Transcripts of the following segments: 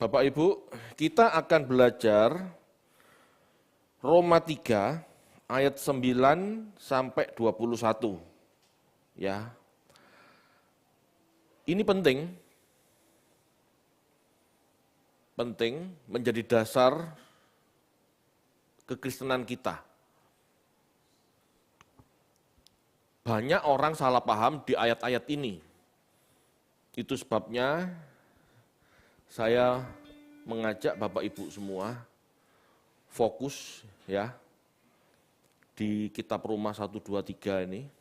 Bapak Ibu, kita akan belajar Roma 3 ayat 9 sampai 21. Ya. Ini penting menjadi dasar kekristenan kita. Banyak orang salah paham di ayat-ayat ini. Itu sebabnya saya mengajak Bapak Ibu semua fokus ya di kitab Roma 1, 2, 3 ini.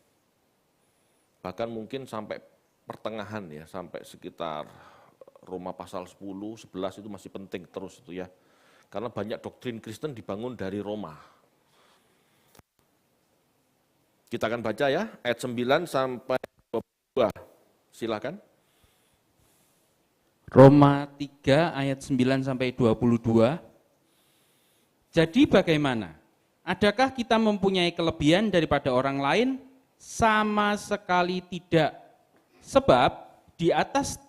Bahkan mungkin sampai pertengahan ya, sampai sekitar Roma pasal 10, 11 itu masih penting terus itu ya. Karena banyak doktrin Kristen dibangun dari Roma. Kita akan baca ya, ayat 9 sampai 22. Silakan. Roma 3 ayat 9 sampai 22. Jadi bagaimana? Adakah kita mempunyai kelebihan daripada orang lain? Sama sekali tidak. Sebab di atas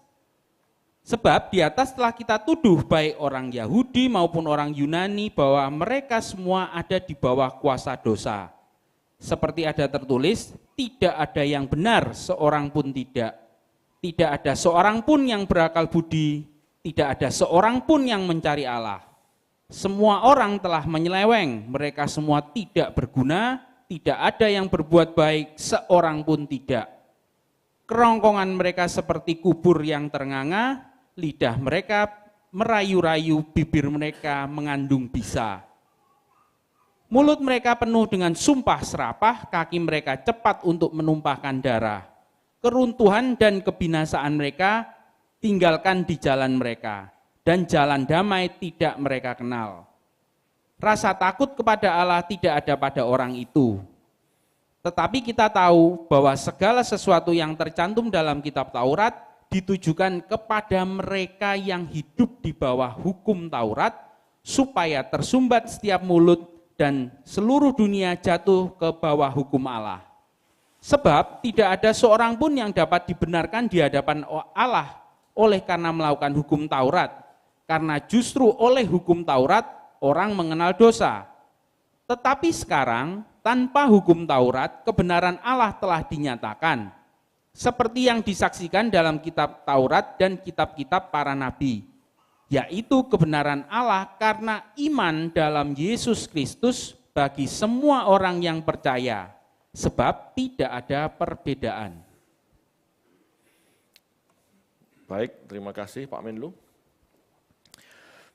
telah kita tuduh baik orang Yahudi maupun orang Yunani bahwa mereka semua ada di bawah kuasa dosa. Seperti ada tertulis, tidak ada yang benar, seorang pun tidak. Tidak ada seorang pun yang berakal budi, tidak ada seorang pun yang mencari Allah. Semua orang telah menyeleweng, mereka semua tidak berguna, tidak ada yang berbuat baik, seorang pun tidak. Kerongkongan mereka seperti kubur yang ternganga, lidah mereka merayu-rayu, bibir mereka mengandung bisa. Mulut mereka penuh dengan sumpah serapah, kaki mereka cepat untuk menumpahkan darah. Keruntuhan dan kebinasaan mereka tinggalkan di jalan mereka, dan jalan damai tidak mereka kenal. Rasa takut kepada Allah tidak ada pada orang itu. Tetapi kita tahu bahwa segala sesuatu yang tercantum dalam kitab Taurat ditujukan kepada mereka yang hidup di bawah hukum Taurat, supaya tersumbat setiap mulut dan seluruh dunia jatuh ke bawah hukum Allah. Sebab tidak ada seorang pun yang dapat dibenarkan di hadapan Allah oleh karena melakukan hukum Taurat. Karena justru oleh hukum Taurat orang mengenal dosa. Tetapi sekarang tanpa hukum Taurat kebenaran Allah telah dinyatakan. Seperti yang disaksikan dalam kitab Taurat dan kitab-kitab para nabi. Yaitu kebenaran Allah karena iman dalam Yesus Kristus bagi semua orang yang percaya. Sebab tidak ada perbedaan. Baik, terima kasih Pak Menlu.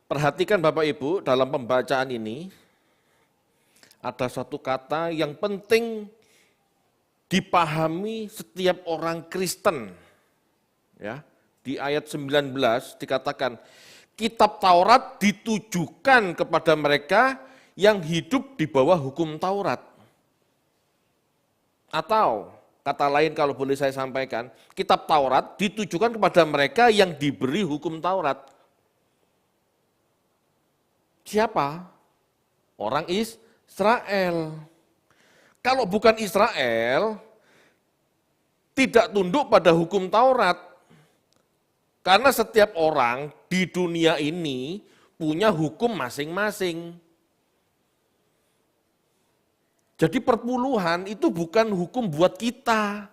Perhatikan Bapak Ibu, dalam pembacaan ini ada satu kata yang penting dipahami setiap orang Kristen. Ya, di ayat 19 dikatakan, kitab Taurat ditujukan kepada mereka yang hidup di bawah hukum Taurat. Atau kata lain kalau boleh saya sampaikan, kitab Taurat ditujukan kepada mereka yang diberi hukum Taurat. Siapa? Orang Israel. Kalau bukan Israel, tidak tunduk pada hukum Taurat. Karena setiap orang di dunia ini punya hukum masing-masing. Jadi perpuluhan itu bukan hukum buat kita.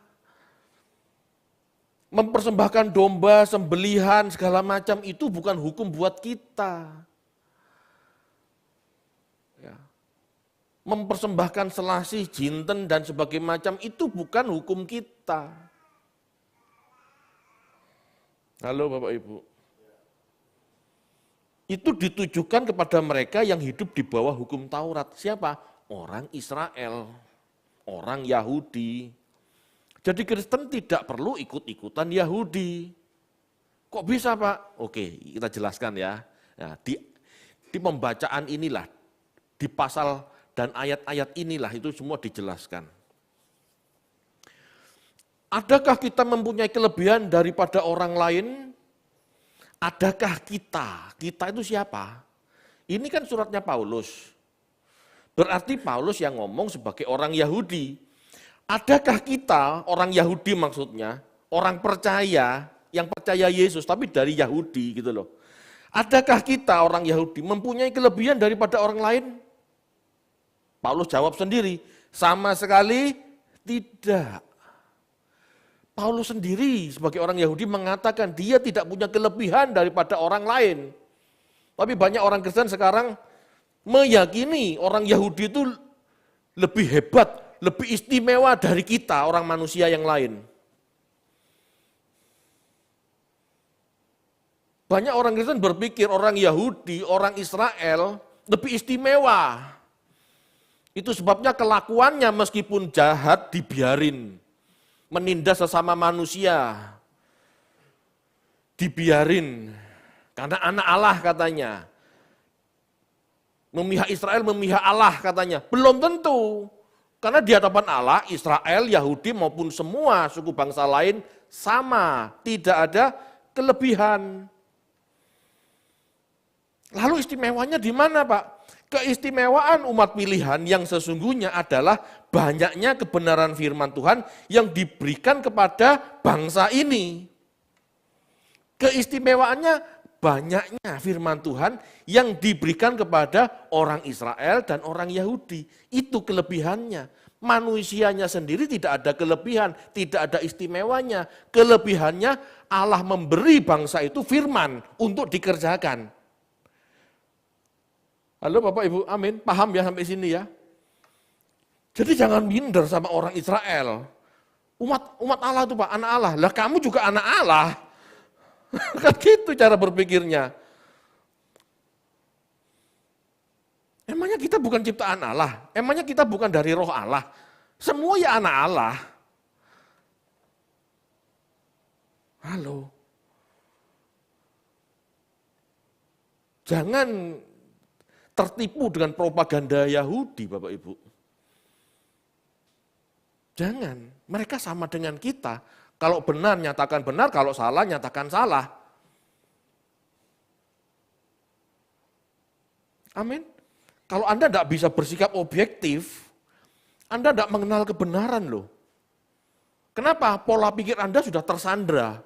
Mempersembahkan domba, sembelihan, segala macam itu bukan hukum buat kita. Ya. Mempersembahkan selasih, jinten, dan sebagainya macam itu bukan hukum kita. Halo Bapak Ibu. Itu ditujukan kepada mereka yang hidup di bawah hukum Taurat. Siapa? Orang Israel, orang Yahudi. Jadi Kristen tidak perlu ikut-ikutan Yahudi. Kok bisa Pak? Oke, kita jelaskan ya. Nah, di pembacaan inilah, di pasal dan ayat-ayat inilah itu semua dijelaskan. Adakah kita mempunyai kelebihan daripada orang lain? Adakah kita? Kita itu siapa? Ini kan suratnya Paulus. Berarti Paulus yang ngomong sebagai orang Yahudi. Adakah kita, orang Yahudi maksudnya, orang percaya, yang percaya Yesus, tapi dari Yahudi gitu loh. Adakah kita orang Yahudi mempunyai kelebihan daripada orang lain? Paulus jawab sendiri, sama sekali tidak. Paulus sendiri sebagai orang Yahudi mengatakan dia tidak punya kelebihan daripada orang lain. Tapi banyak orang Kristen sekarang meyakini orang Yahudi itu lebih hebat, lebih istimewa dari kita orang manusia yang lain. Banyak orang Kristen berpikir orang Yahudi, orang Israel lebih istimewa. Itu sebabnya kelakuannya meskipun jahat dibiarin. Menindas sesama manusia. Dibiarin. Karena anak Allah katanya. Memihak Israel, memihak Allah katanya. Belum tentu. Karena di hadapan Allah, Israel, Yahudi maupun semua suku bangsa lain sama. Tidak ada kelebihan. Lalu istimewanya di mana, Pak? Keistimewaan umat pilihan yang sesungguhnya adalah banyaknya kebenaran firman Tuhan yang diberikan kepada bangsa ini. Keistimewaannya banyaknya firman Tuhan yang diberikan kepada orang Israel dan orang Yahudi. Itu kelebihannya. Manusianya sendiri tidak ada kelebihan, tidak ada istimewanya. Kelebihannya Allah memberi bangsa itu firman untuk dikerjakan. Halo Bapak Ibu, amin, paham ya sampai sini ya? Jadi jangan minder sama orang Israel. Umat Allah itu Pak, anak Allah. Lah kamu juga anak Allah. Kan gitu cara berpikirnya. Emangnya kita bukan ciptaan Allah? Emangnya kita bukan dari roh Allah? Semua ya anak Allah. Halo. Jangan tertipu dengan propaganda Yahudi, Bapak Ibu. Jangan, mereka sama dengan kita. Kalau benar, nyatakan benar, kalau salah, nyatakan salah. Amin. Kalau Anda tidak bisa bersikap objektif, Anda tidak mengenal kebenaran loh. Kenapa? Pola pikir Anda sudah tersandra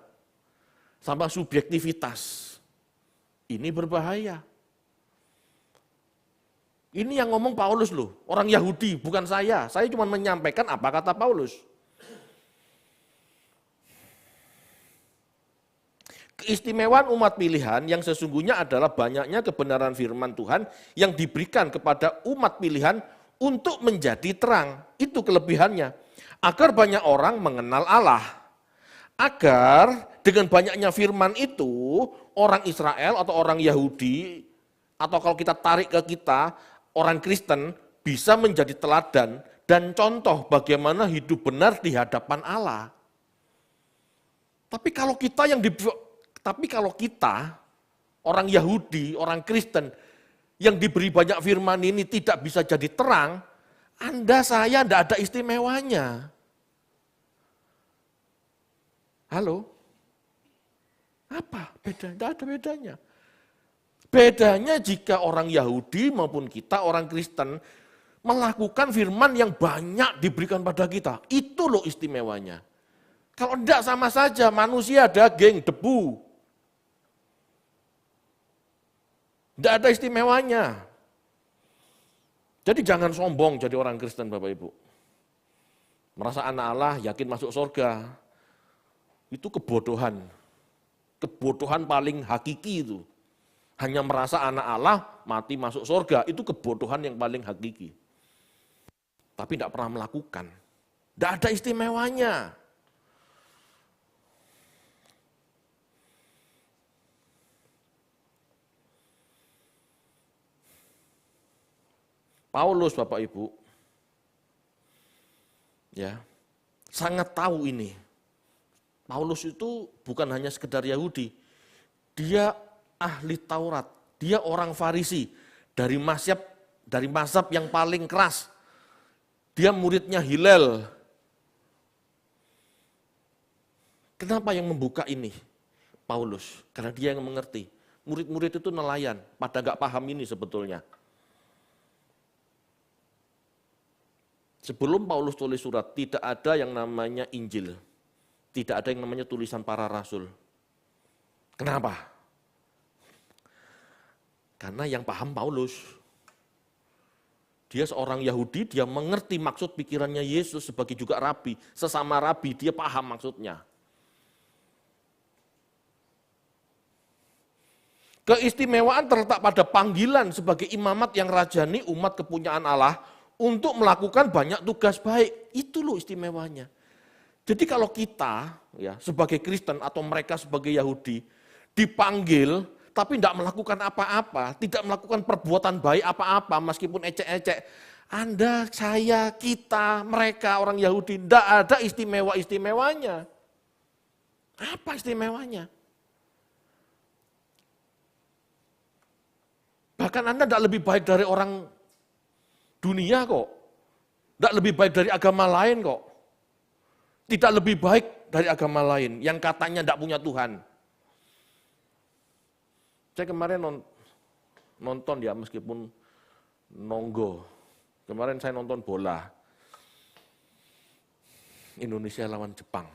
sama subjektivitas. Ini berbahaya. Ini yang ngomong Paulus loh, orang Yahudi, bukan saya. Saya cuma menyampaikan apa kata Paulus. Keistimewaan umat pilihan yang sesungguhnya adalah banyaknya kebenaran firman Tuhan yang diberikan kepada umat pilihan untuk menjadi terang. Itu kelebihannya. Agar banyak orang mengenal Allah. Agar dengan banyaknya firman itu, orang Israel atau orang Yahudi, atau kalau kita tarik ke kita, orang Kristen bisa menjadi teladan dan contoh bagaimana hidup benar di hadapan Allah. Tapi kalau kita orang Yahudi, orang Kristen yang diberi banyak firman ini tidak bisa jadi terang, Anda saya tidak ada istimewanya. Halo? Apa bedanya? Tidak ada bedanya. Bedanya jika orang Yahudi maupun kita orang Kristen melakukan firman yang banyak diberikan pada kita. Itu loh istimewanya. Kalau tidak sama saja manusia daging, debu. Tidak ada istimewanya. Jadi jangan sombong jadi orang Kristen Bapak Ibu. Merasa anak Allah yakin masuk surga. Itu kebodohan. Kebodohan paling hakiki itu. Hanya merasa anak Allah, mati masuk surga, itu kebodohan yang paling hakiki. Tapi tidak pernah melakukan. Tidak ada istimewanya. Paulus Bapak Ibu, ya sangat tahu ini. Paulus itu bukan hanya sekedar Yahudi, dia ahli Taurat, dia orang Farisi dari mazhab yang paling keras. Dia muridnya Hillel. Kenapa yang membuka ini? Paulus, karena dia yang mengerti. Murid-murid itu nelayan, pada nggak paham ini sebetulnya. Sebelum Paulus tulis surat, tidak ada yang namanya Injil. Tidak ada yang namanya tulisan para rasul. Kenapa? Karena yang paham Paulus. Dia seorang Yahudi, dia mengerti maksud pikirannya Yesus sebagai juga rabi. Sesama rabi, dia paham maksudnya. Keistimewaan terletak pada panggilan sebagai imamat yang rajani umat kepunyaan Allah untuk melakukan banyak tugas baik. Itu loh istimewanya. Jadi kalau kita ya sebagai Kristen atau mereka sebagai Yahudi dipanggil tapi tidak melakukan apa-apa, tidak melakukan perbuatan baik apa-apa meskipun ecek-ecek. Anda, saya, kita, mereka orang Yahudi tidak ada istimewa-istimewanya. Apa istimewanya? Bahkan Anda tidak lebih baik dari orang dunia kok. Tidak lebih baik dari agama lain kok. Tidak lebih baik dari agama lain yang katanya tidak punya Tuhan. Saya kemarin nonton ya meskipun nonggo. Kemarin saya nonton bola. Indonesia lawan Jepang.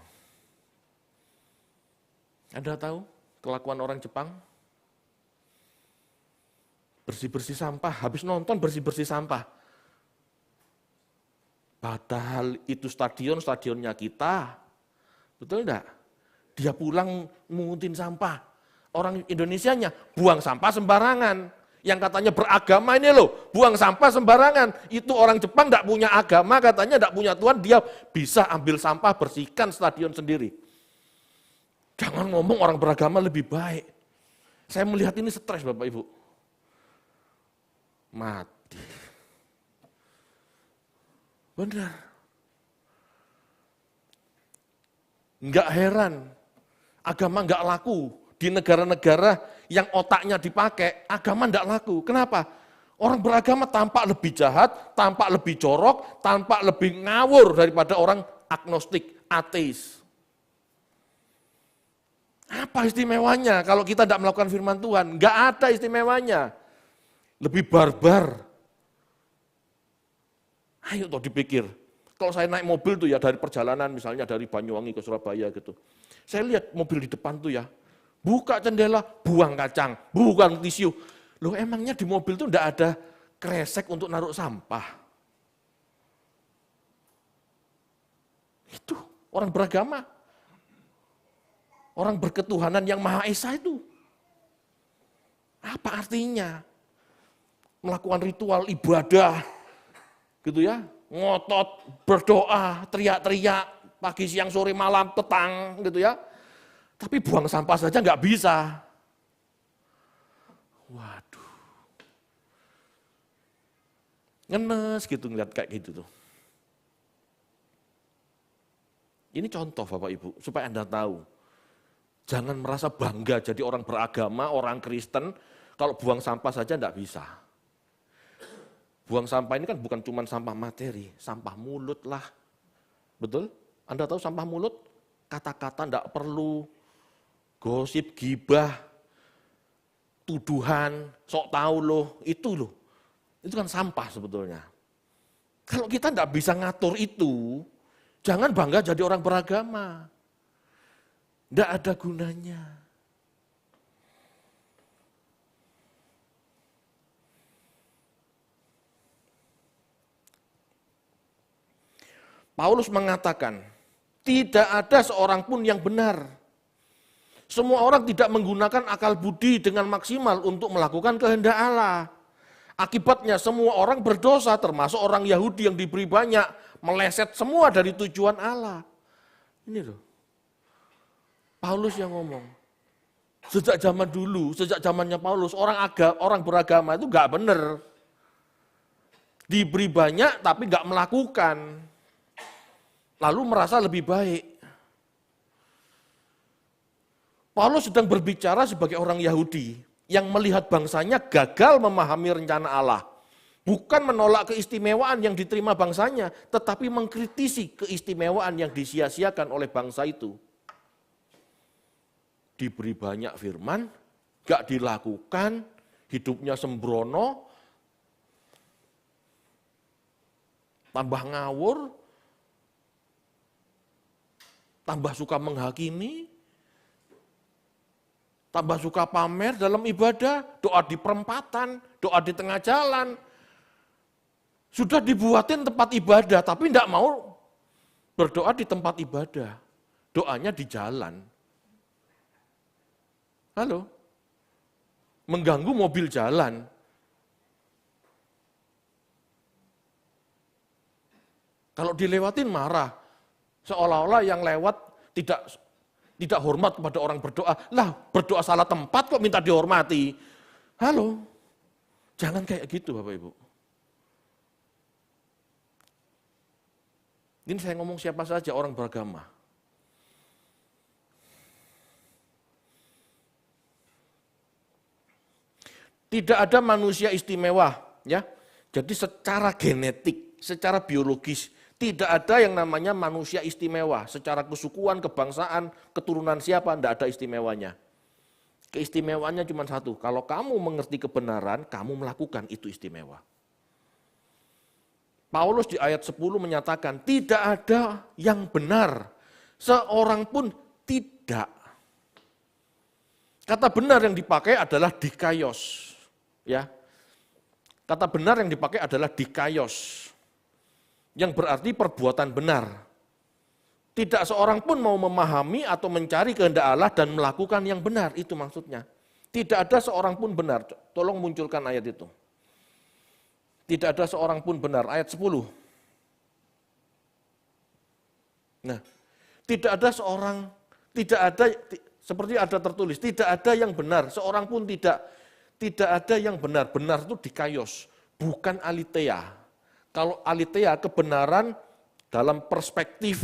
Anda tahu kelakuan orang Jepang? Bersih-bersih sampah, habis nonton bersih-bersih sampah. Padahal itu stadionnya kita. Betul enggak? Dia pulang menguntin sampah. Orang Indonesianya buang sampah sembarangan. Yang katanya beragama ini loh, buang sampah sembarangan. Itu orang Jepang enggak punya agama, katanya enggak punya Tuhan, dia bisa ambil sampah, bersihkan stadion sendiri. Jangan ngomong orang beragama lebih baik. Saya melihat ini stres Bapak Ibu. Mati. Benar. Enggak heran, agama enggak laku di negara-negara yang otaknya dipakai, agama enggak laku. Kenapa? Orang beragama tampak lebih jahat, tampak lebih jorok, tampak lebih ngawur daripada orang agnostik, ateis. Apa istimewanya kalau kita tidak melakukan firman Tuhan? Enggak ada istimewanya. Lebih barbar. Ayo toh dipikir. Kalau saya naik mobil tuh ya dari perjalanan misalnya dari Banyuwangi ke Surabaya gitu. Saya lihat mobil di depan tuh ya. Buka jendela, buang kacang, buang tisu. Loh emangnya di mobil tuh enggak ada kresek untuk naruh sampah? Itu orang beragama. Orang berketuhanan yang Maha Esa itu. Apa artinya? Melakukan ritual ibadah, gitu ya, ngotot, berdoa, teriak-teriak, pagi, siang, sore, malam, petang, gitu ya. Tapi buang sampah saja nggak bisa. Waduh. Ngenes gitu ngeliat kayak gitu tuh. Ini contoh Bapak Ibu, supaya Anda tahu. Jangan merasa bangga jadi orang beragama, orang Kristen, kalau buang sampah saja nggak bisa. Buang sampah ini kan bukan cuma sampah materi, sampah mulut lah. Betul? Anda tahu sampah mulut? Kata-kata enggak perlu, gosip, gibah, tuduhan, sok tahu loh, itu loh. Itu kan sampah sebetulnya. Kalau kita enggak bisa ngatur itu, jangan bangga jadi orang beragama. Enggak ada gunanya. Paulus mengatakan, tidak ada seorang pun yang benar. Semua orang tidak menggunakan akal budi dengan maksimal untuk melakukan kehendak Allah. Akibatnya semua orang berdosa, termasuk orang Yahudi yang diberi banyak, meleset semua dari tujuan Allah. Ini loh, Paulus yang ngomong. Sejak zaman dulu, sejak zamannya Paulus, orang beragama itu gak benar. Diberi banyak tapi gak melakukan. Lalu merasa lebih baik. Paulus sedang berbicara sebagai orang Yahudi yang melihat bangsanya gagal memahami rencana Allah. Bukan menolak keistimewaan yang diterima bangsanya, tetapi mengkritisi keistimewaan yang disia-siakan oleh bangsa itu. Diberi banyak firman, gak dilakukan, hidupnya sembrono, tambah ngawur, tambah suka menghakimi, tambah suka pamer dalam ibadah, doa di perempatan, doa di tengah jalan. Sudah dibuatin tempat ibadah, tapi tidak mau berdoa di tempat ibadah. Doanya di jalan. Halo? Mengganggu mobil jalan. Kalau dilewatin marah. Seolah-olah yang lewat tidak hormat kepada orang berdoa. Lah, berdoa salah tempat kok minta dihormati. Halo? Jangan kayak gitu Bapak Ibu. Ini saya ngomong siapa saja orang beragama. Tidak ada manusia istimewa, ya. Jadi secara genetik, secara biologis, tidak ada yang namanya manusia istimewa. Secara kesukuan, kebangsaan, keturunan siapa, tidak ada istimewanya. Keistimewaannya cuma satu, kalau kamu mengerti kebenaran, kamu melakukan itu istimewa. Paulus di ayat 10 menyatakan, tidak ada yang benar, seorang pun tidak. Kata benar yang dipakai adalah dikaios. Ya. Kata benar yang dipakai adalah dikaios. Yang berarti perbuatan benar. Tidak seorang pun mau memahami atau mencari kehendak Allah dan melakukan yang benar, itu maksudnya. Tidak ada seorang pun benar. Tolong munculkan ayat itu. Tidak ada seorang pun benar, ayat 10. Nah, tidak ada seorang, tidak ada, seperti ada tertulis, tidak ada yang benar, seorang pun tidak ada yang benar. Benar itu dikaios, bukan aletheia. Kalau aletheia kebenaran dalam perspektif,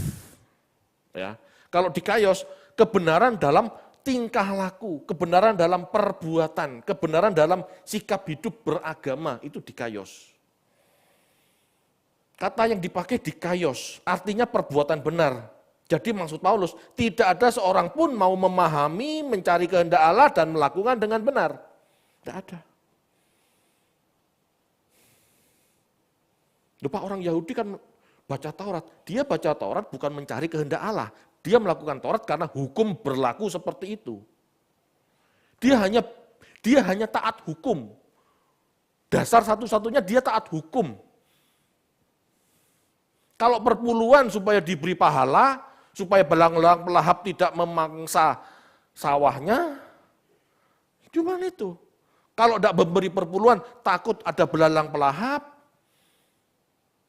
ya. Kalau dikaios kebenaran dalam tingkah laku, kebenaran dalam perbuatan, kebenaran dalam sikap hidup beragama, itu dikaios. Kata yang dipakai dikaios, artinya perbuatan benar. Jadi maksud Paulus, tidak ada seorang pun mau memahami, mencari kehendak Allah dan melakukan dengan benar. Tidak ada. Lupa orang Yahudi kan baca Taurat. Dia baca Taurat bukan mencari kehendak Allah. Dia melakukan Taurat karena hukum berlaku seperti itu. Dia hanya taat hukum. Dasar satu-satunya dia taat hukum. Kalau perpuluhan supaya diberi pahala, supaya belang-belang pelahap tidak memangsa sawahnya, cuma itu. Kalau tidak memberi perpuluhan, takut ada belalang pelahap.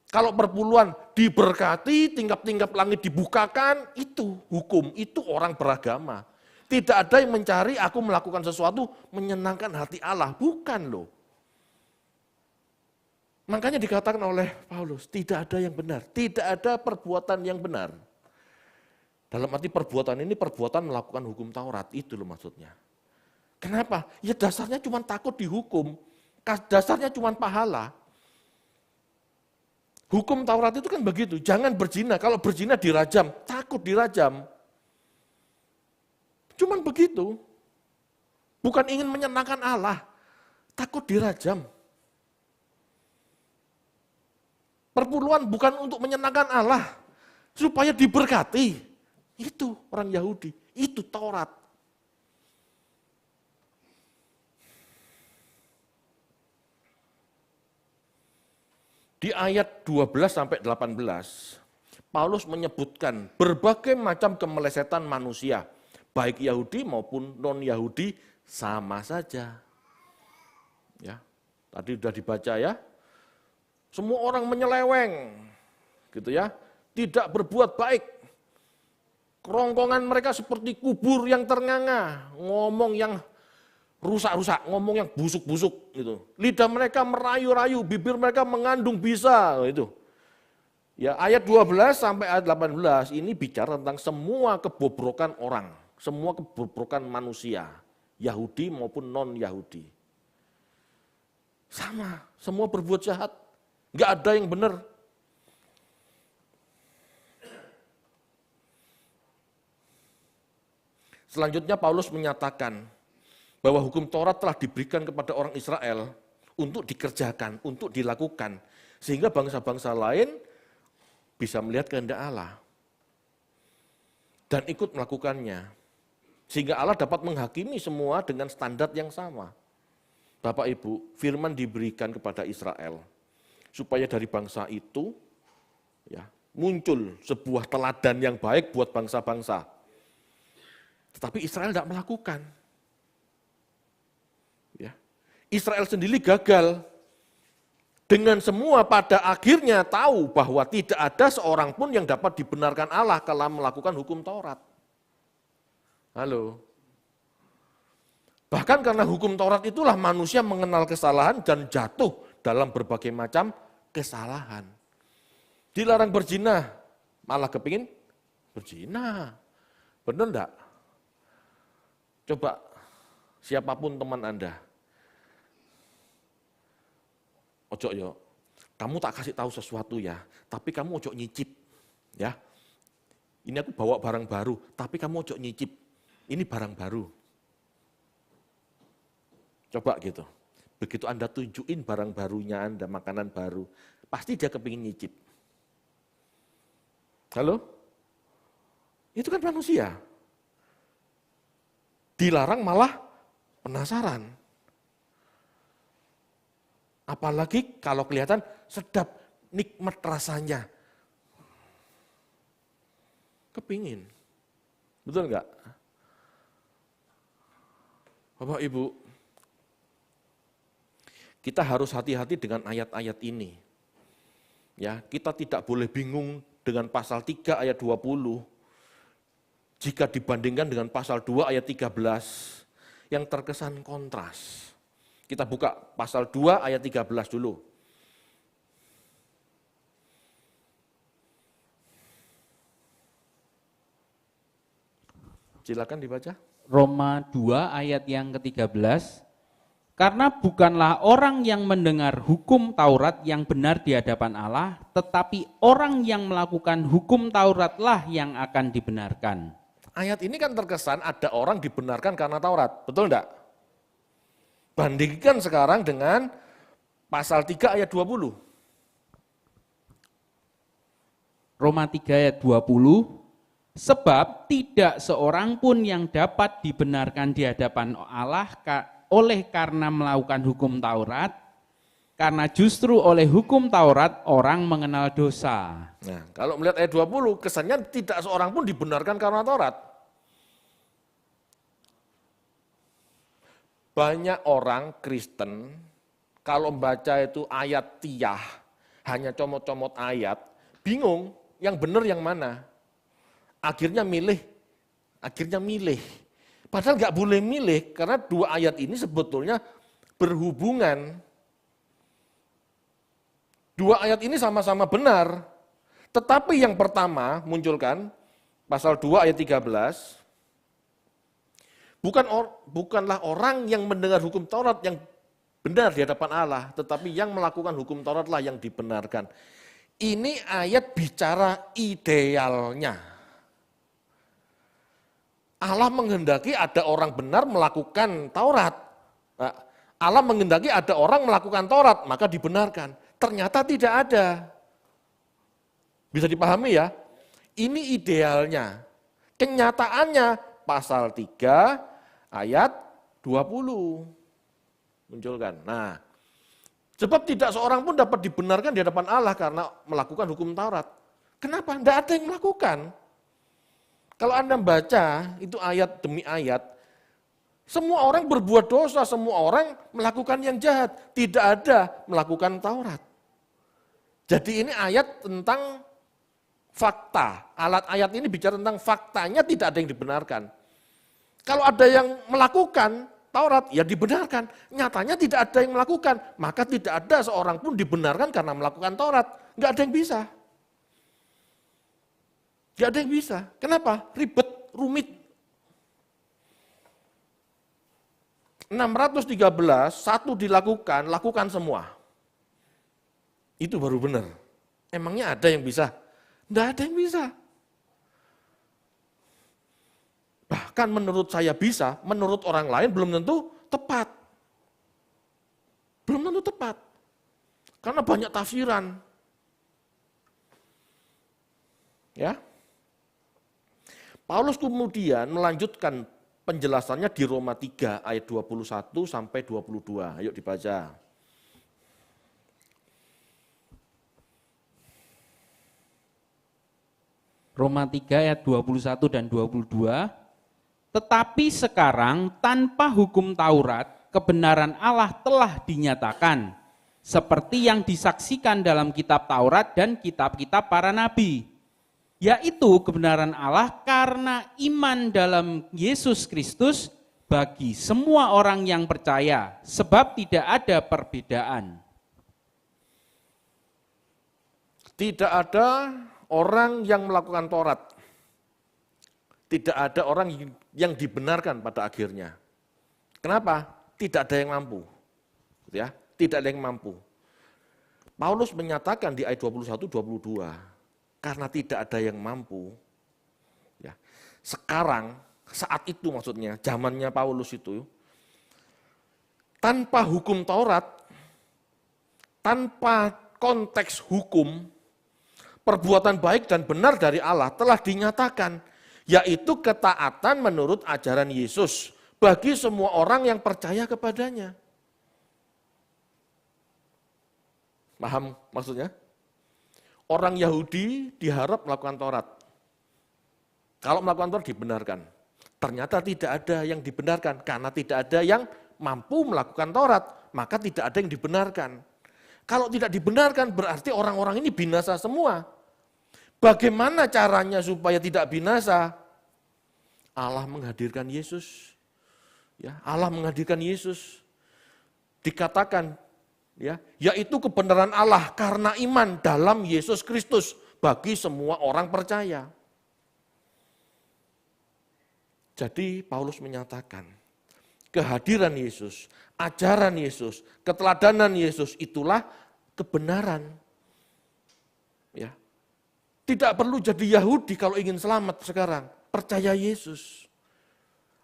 Kalau perpuluhan diberkati, tingkap-tingkap langit dibukakan, itu hukum, itu orang beragama. Tidak ada yang mencari aku melakukan sesuatu menyenangkan hati Allah, bukan loh. Makanya dikatakan oleh Paulus, tidak ada yang benar, tidak ada perbuatan yang benar. Dalam arti perbuatan ini perbuatan melakukan hukum Taurat, itu loh maksudnya. Kenapa? Ya dasarnya cuma takut dihukum, dasarnya cuma pahala. Hukum Taurat itu kan begitu, jangan berzina, kalau berzina dirajam, takut dirajam. Cuman begitu, bukan ingin menyenangkan Allah, takut dirajam. Perpuluhan bukan untuk menyenangkan Allah, supaya diberkati. Itu orang Yahudi, itu Taurat. Di ayat 12 sampai 18, Paulus menyebutkan berbagai macam kemelesetan manusia, baik Yahudi maupun non-Yahudi sama saja. Ya, tadi sudah dibaca ya. Semua orang menyeleweng, gitu ya, tidak berbuat baik. Kerongkongan mereka seperti kubur yang ternganga, ngomong yang rusak-rusak, ngomong yang busuk-busuk, gitu. Lidah mereka merayu-rayu, bibir mereka mengandung bisa, gitu. Ya, ayat 12 sampai ayat 18 ini bicara tentang semua kebobrokan orang, semua kebobrokan manusia, Yahudi maupun non-Yahudi. Sama, semua berbuat jahat. Enggak ada yang benar. Selanjutnya Paulus menyatakan bahwa hukum Taurat telah diberikan kepada orang Israel untuk dikerjakan, untuk dilakukan. Sehingga bangsa-bangsa lain bisa melihat kehendak Allah dan ikut melakukannya. Sehingga Allah dapat menghakimi semua dengan standar yang sama. Bapak Ibu, firman diberikan kepada Israel supaya dari bangsa itu ya, muncul sebuah teladan yang baik buat bangsa-bangsa. Tetapi Israel tidak melakukan. Ya. Israel sendiri gagal. Dengan semua pada akhirnya tahu bahwa tidak ada seorang pun yang dapat dibenarkan Allah kalau melakukan hukum Taurat. Halo. Bahkan karena hukum Taurat itulah manusia mengenal kesalahan dan jatuh dalam berbagai macam kesalahan. Dilarang berzina, malah kepingin berzina. Benar enggak? Coba siapapun teman Anda. Ojo yo, kamu tak kasih tahu sesuatu ya, tapi kamu ojo nyicip. Ya. Ini aku bawa barang baru, tapi kamu ojo nyicip. Ini barang baru. Coba gitu. Begitu Anda tunjukin barang barunya Anda, makanan baru, pasti dia kepingin nyicip. Halo? Itu kan manusia. Dilarang malah penasaran. Apalagi kalau kelihatan sedap, nikmat rasanya. Kepingin. Betul enggak? Bapak Ibu, kita harus hati-hati dengan ayat-ayat ini. Ya, kita tidak boleh bingung dengan pasal 3 ayat 20 jika dibandingkan dengan pasal 2 ayat 13 yang terkesan kontras. Kita buka pasal 2 ayat 13 dulu. Silakan dibaca. Roma 2 ayat yang ke-13. Karena bukanlah orang yang mendengar hukum Taurat yang benar di hadapan Allah, tetapi orang yang melakukan hukum Tauratlah yang akan dibenarkan. Ayat ini kan terkesan ada orang dibenarkan karena Taurat, betul enggak? Bandingkan sekarang dengan pasal 3 ayat 20. Roma 3 ayat 20, sebab tidak seorang pun yang dapat dibenarkan di hadapan Allah oleh karena melakukan hukum Taurat, karena justru oleh hukum Taurat orang mengenal dosa. Nah, kalau melihat ayat 20, kesannya tidak seorang pun dibenarkan karena Taurat. Banyak orang Kristen, kalau membaca itu ayat tiyah, hanya comot-comot ayat, bingung yang benar yang mana. Akhirnya milih. Padahal nggak boleh milih, karena dua ayat ini sebetulnya berhubungan. Dua ayat ini sama-sama benar, tetapi yang pertama munculkan, pasal 2 ayat 13, bukanlah orang yang mendengar hukum Taurat yang benar di hadapan Allah, tetapi yang melakukan hukum Tauratlah yang dibenarkan. Ini ayat bicara idealnya. Allah menghendaki ada orang benar melakukan Taurat. Allah menghendaki ada orang melakukan Taurat, maka dibenarkan. Ternyata tidak ada. Bisa dipahami ya? Ini idealnya. Kenyataannya pasal 3 ayat 20 munculkan. Nah, sebab tidak seorang pun dapat dibenarkan di hadapan Allah karena melakukan hukum Taurat. Kenapa? Tidak ada yang melakukan. Kalau Anda baca itu ayat demi ayat, semua orang berbuat dosa, semua orang melakukan yang jahat, tidak ada melakukan Taurat. Jadi ini ayat tentang fakta. Ayat ini bicara tentang faktanya tidak ada yang dibenarkan. Kalau ada yang melakukan Taurat, ya dibenarkan. Nyatanya tidak ada yang melakukan, maka tidak ada seorang pun dibenarkan karena melakukan Taurat. Nggak ada yang bisa. Nggak ada yang bisa. Kenapa? Ribet, rumit. 613, satu dilakukan, lakukan semua. Itu baru benar. Emangnya ada yang bisa? Nggak ada yang bisa. Bahkan menurut saya bisa, menurut orang lain belum tentu tepat. Belum tentu tepat. Karena banyak tafsiran. Ya. Paulus kemudian melanjutkan penjelasannya di Roma 3 ayat 21 sampai 22. Ayo dibaca. Roma 3 ayat 21 dan 22. Tetapi sekarang tanpa hukum Taurat, kebenaran Allah telah dinyatakan, seperti yang disaksikan dalam kitab Taurat dan kitab-kitab para nabi, yaitu kebenaran Allah karena iman dalam Yesus Kristus bagi semua orang yang percaya, sebab tidak ada perbedaan. Tidak ada orang yang melakukan Taurat. Tidak ada orang yang dibenarkan pada akhirnya. Kenapa? Tidak ada yang mampu. Ya, tidak ada yang mampu. Paulus menyatakan di ayat 21-22, karena tidak ada yang mampu. Ya, sekarang, saat itu maksudnya, zamannya Paulus itu, tanpa hukum Taurat, tanpa konteks hukum, perbuatan baik dan benar dari Allah telah dinyatakan, yaitu ketaatan menurut ajaran Yesus bagi semua orang yang percaya kepadanya. Paham maksudnya? Orang Yahudi diharap melakukan Taurat. Kalau melakukan Taurat dibenarkan. Ternyata tidak ada yang dibenarkan karena tidak ada yang mampu melakukan Taurat, maka tidak ada yang dibenarkan. Kalau tidak dibenarkan berarti orang-orang ini binasa semua. Bagaimana caranya supaya tidak binasa? Allah menghadirkan Yesus. Ya, Allah menghadirkan Yesus. Dikatakan, ya, yaitu kebenaran Allah karena iman dalam Yesus Kristus bagi semua orang percaya. Jadi Paulus menyatakan, kehadiran Yesus, ajaran Yesus, keteladanan Yesus itulah kebenaran. Ya. Tidak perlu jadi Yahudi kalau ingin selamat sekarang. Percaya Yesus.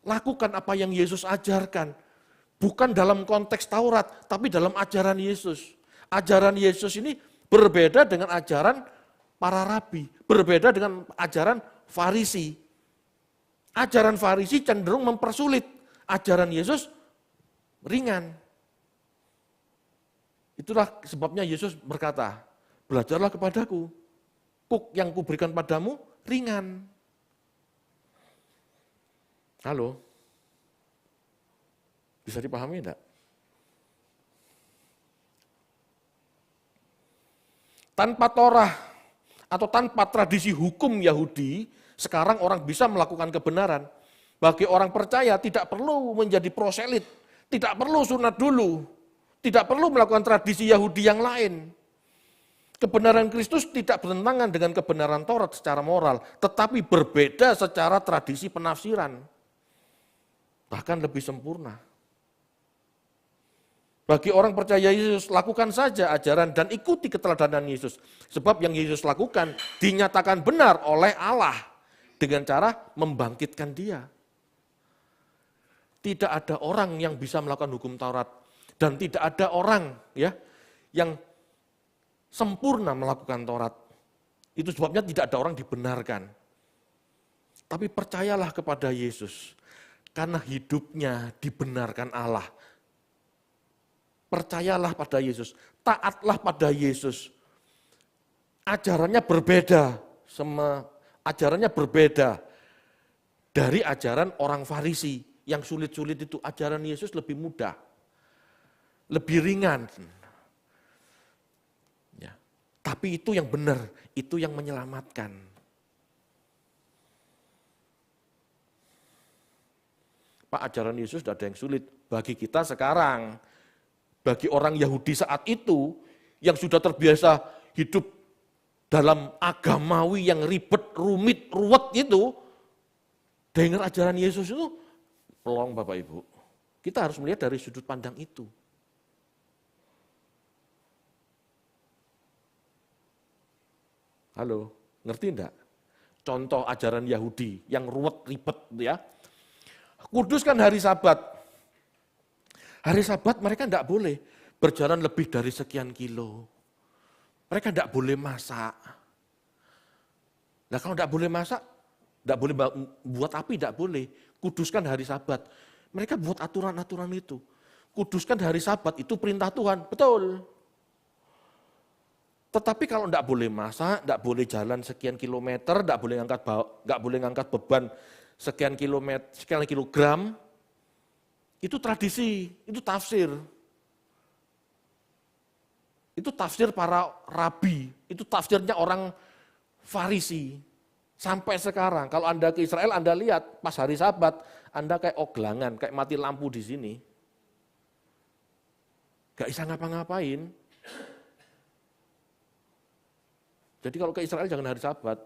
Lakukan apa yang Yesus ajarkan. Bukan dalam konteks Taurat, tapi dalam ajaran Yesus. Ajaran Yesus ini berbeda dengan ajaran para rabi. Berbeda dengan ajaran Farisi. Ajaran Farisi cenderung mempersulit. Ajaran Yesus ringan. Itulah sebabnya Yesus berkata, belajarlah kepadaku. Yang kuberikan padamu ringan. Halo? Bisa dipahami enggak? Tanpa Torah atau tanpa tradisi hukum Yahudi, sekarang orang bisa melakukan kebenaran. Bagi orang percaya tidak perlu menjadi proselit, tidak perlu sunat dulu, tidak perlu melakukan tradisi Yahudi yang lain. Kebenaran Kristus tidak bertentangan dengan kebenaran Taurat secara moral, tetapi berbeda secara tradisi penafsiran. Bahkan lebih sempurna. Bagi orang percaya Yesus, lakukan saja ajaran dan ikuti keteladanan Yesus. Sebab yang Yesus lakukan dinyatakan benar oleh Allah dengan cara membangkitkan dia. Tidak ada orang yang bisa melakukan hukum Taurat. Dan tidak ada orang ya yang sempurna melakukan Taurat. Itu sebabnya tidak ada orang dibenarkan. Tapi percayalah kepada Yesus. Karena hidupnya dibenarkan Allah. Percayalah pada Yesus. Taatlah pada Yesus. Ajarannya berbeda. Ajarannya berbeda dari ajaran orang Farisi. Yang sulit-sulit itu ajaran Yesus lebih mudah. Lebih ringan. Tapi itu yang benar, itu yang menyelamatkan. Pak, ajaran Yesus tidak ada yang sulit. Bagi kita sekarang, bagi orang Yahudi saat itu, yang sudah terbiasa hidup dalam agamawi yang ribet, rumit, ruwet itu, dengar ajaran Yesus itu, pelong Bapak Ibu. Kita harus melihat dari sudut pandang itu. Halo, ngerti enggak? Contoh ajaran Yahudi yang ruwet, ribet ya. Kuduskan hari Sabat. Hari Sabat mereka enggak boleh berjalan lebih dari sekian kilo. Mereka enggak boleh masak. Nah kalau enggak boleh masak, enggak boleh buat api, enggak boleh. kuduskan hari Sabat. Mereka buat aturan-aturan itu. Kuduskan hari Sabat itu perintah Tuhan, betul. Tetapi kalau enggak boleh masak, enggak boleh jalan sekian kilometer, enggak boleh ngangkat beban sekian kilometer, sekian kilogram, itu tradisi, itu tafsir. Itu tafsir para rabi, itu tafsirnya orang Farisi. Sampai sekarang, kalau Anda ke Israel, Anda lihat pas hari Sabat, Anda kayak oglangan, kayak mati lampu di sini. Gak bisa ngapa-ngapain. Jadi kalau ke Israel jangan hari Sabat,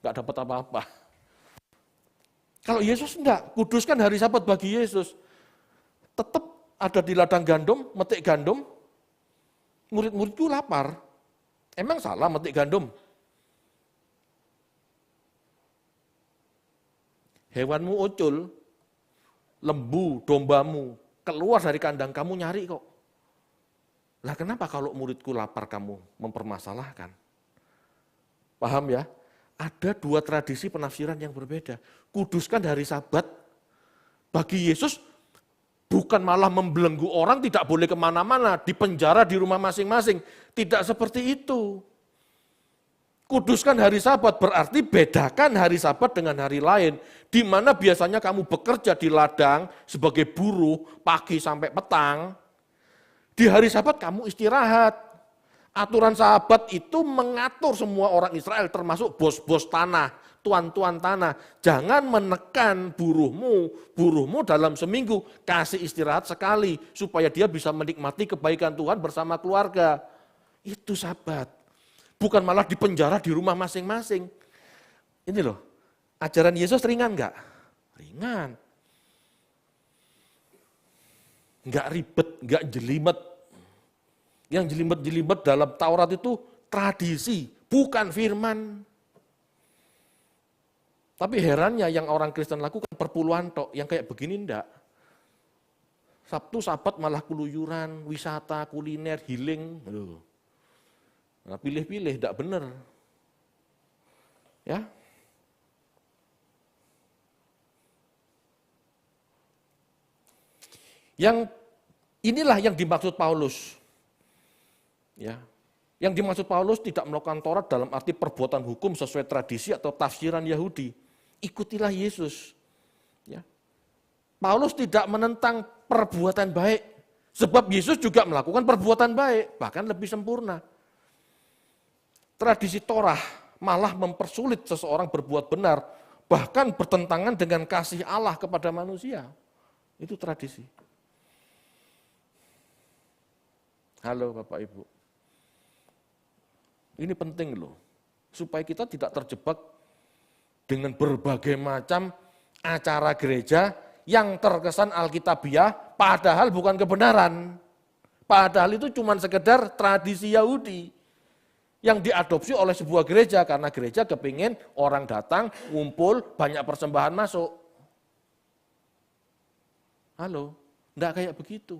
gak dapat apa-apa. Kalau Yesus enggak, kuduskan hari Sabat bagi Yesus. Tetap ada di ladang gandum, metik gandum, murid-muridku lapar. Emang salah metik gandum? Hewanmu ucul, lembu, dombamu, keluar dari kandang kamu nyari kok. Lah kenapa kalau muridku lapar kamu mempermasalahkan? Paham ya? Ada dua tradisi penafsiran yang berbeda. Kuduskan hari Sabat bagi Yesus bukan malah membelenggu orang tidak boleh kemana-mana, dipenjara di rumah masing-masing. Tidak seperti itu. Kuduskan hari Sabat berarti bedakan hari Sabat dengan hari lain. Di mana biasanya kamu bekerja di ladang sebagai buruh pagi sampai petang. Di hari Sabat kamu istirahat. Aturan Sabat itu mengatur semua orang Israel termasuk bos-bos tanah, tuan-tuan tanah. Jangan menekan buruhmu dalam seminggu, kasih istirahat sekali supaya dia bisa menikmati kebaikan Tuhan bersama keluarga. Itu Sabat. Bukan malah dipenjara di rumah masing-masing. Ini loh, ajaran Yesus ringan enggak? Ringan. Enggak ribet, enggak jelimet. Yang jelimet-jelimet dalam Taurat itu tradisi, bukan firman. Tapi herannya yang orang Kristen lakukan perpuluhan tok, yang kayak begini enggak. Sabtu, Sabat malah keluyuran, wisata, kuliner, healing. Nah, pilih-pilih, enggak benar. Ya. Yang inilah yang dimaksud Paulus. Ya, yang dimaksud Paulus tidak melakukan Taurat dalam arti perbuatan hukum sesuai tradisi atau tafsiran Yahudi. Ikutilah Yesus. Ya. Paulus tidak menentang perbuatan baik, sebab Yesus juga melakukan perbuatan baik, bahkan lebih sempurna. Tradisi Torah malah mempersulit seseorang berbuat benar, bahkan bertentangan dengan kasih Allah kepada manusia. Itu tradisi. Halo Bapak Ibu. Ini penting loh, supaya kita tidak terjebak dengan berbagai macam acara gereja yang terkesan alkitabiah, padahal bukan kebenaran. Padahal itu cuma sekedar tradisi Yahudi yang diadopsi oleh sebuah gereja, karena gereja kepingin orang datang, ngumpul, banyak persembahan masuk. Halo, enggak kayak begitu.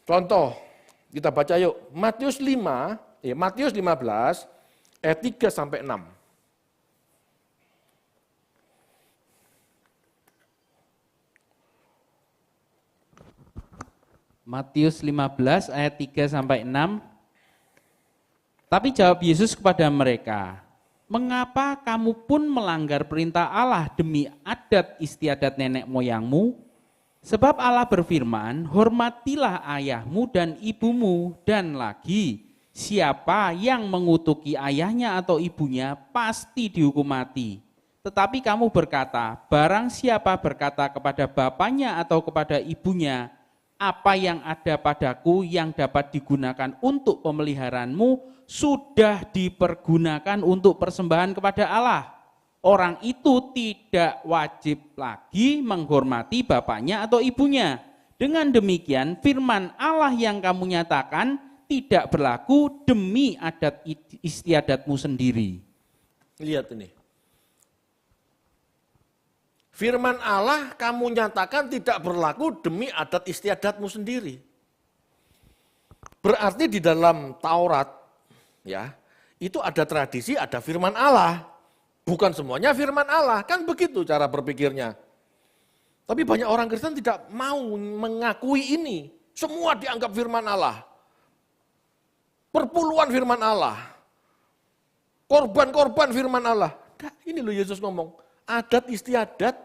Contoh, kita baca yuk, Matius 15 ayat 3 sampai 6. Matius 15 ayat 3 sampai 6. Tapi jawab Yesus kepada mereka, "Mengapa kamu pun melanggar perintah Allah demi adat istiadat nenek moyangmu? Sebab Allah berfirman, hormatilah ayahmu dan ibumu, dan lagi, siapa yang mengutuki ayahnya atau ibunya pasti dihukum mati. Tetapi kamu berkata, barang siapa berkata kepada bapaknya atau kepada ibunya, apa yang ada padaku yang dapat digunakan untuk pemeliharaanmu, sudah dipergunakan untuk persembahan kepada Allah. Orang itu tidak wajib lagi menghormati bapaknya atau ibunya. Dengan demikian firman Allah yang kamu nyatakan tidak berlaku demi adat istiadatmu sendiri." Lihat ini. Firman Allah kamu nyatakan tidak berlaku demi adat istiadatmu sendiri. Berarti di dalam Taurat, ya, itu ada tradisi, ada firman Allah. bukan semuanya firman Allah. Kan begitu cara berpikirnya. Tapi banyak orang Kristen tidak mau mengakui ini. Semua dianggap firman Allah. Perpuluhan firman Allah. Korban-korban firman Allah. Nah, ini loh Yesus ngomong. Adat istiadat.